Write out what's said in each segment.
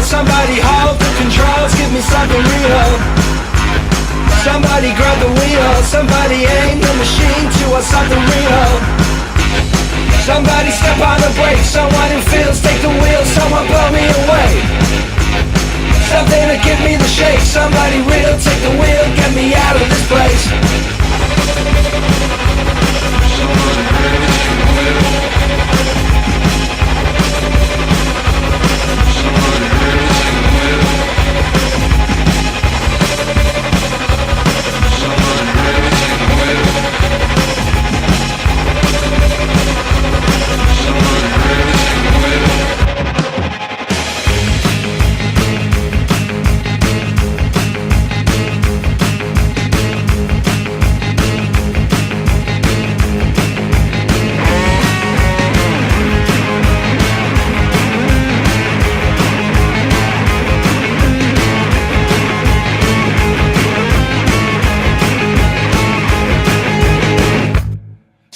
Somebody hold the controls, give me something real. Somebody grab the wheel, somebody aim the machine towards something real. Somebody step on the brakes, someone who feels take the wheel, someone blow me away. Something to give me the shake, somebody real take the wheel, get me out of this place. Somebody real take the wheel.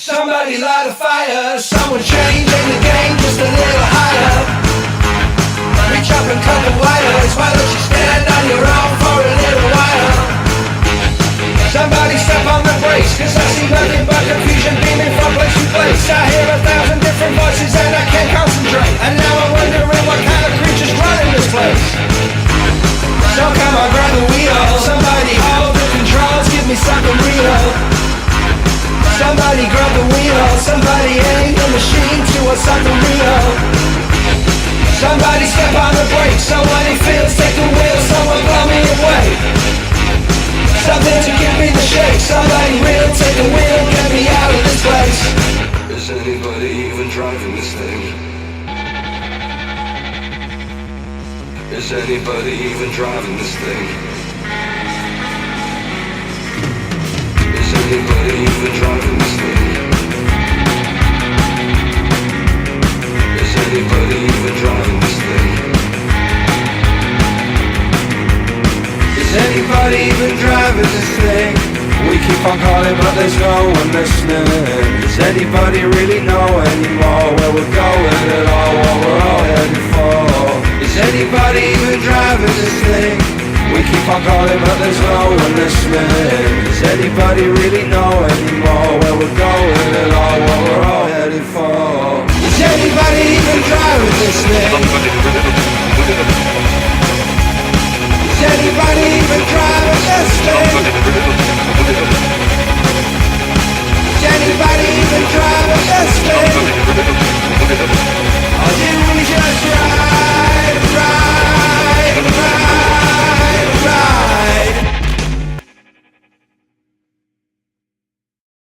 Somebody light a fire, someone changing the game just a little higher. Reach up and cut the wires, why don't you stand on your own for a little while? Somebody step on the brakes, cause I see nothing but confusion beaming from place to place. I hear 1,000 different voices and I can't concentrate, and now I'm wondering what kind of creatures running this place. So come on, grab the wheel, somebody hold the controls, give me something real. Somebody grab the wheel, somebody aim the machine towards something real. Somebody step on the brakes, someone who feels take the wheel, someone blow me away. Something to give me the shake, somebody real take the wheel, get me out of this place. Is anybody even driving this thing? Is anybody even driving this thing? Is anybody even driving this thing? Is anybody even driving this thing? Is anybody even driving this thing? We keep on calling but there's no one listening. Does anybody really know anymore where we're going at all, what we're all headed for? Is anybody even driving this thing? We keep on calling but there's no one listening. Does anybody really know anymore where we're going at all, what we're all headed for? Is anybody even driving this thing?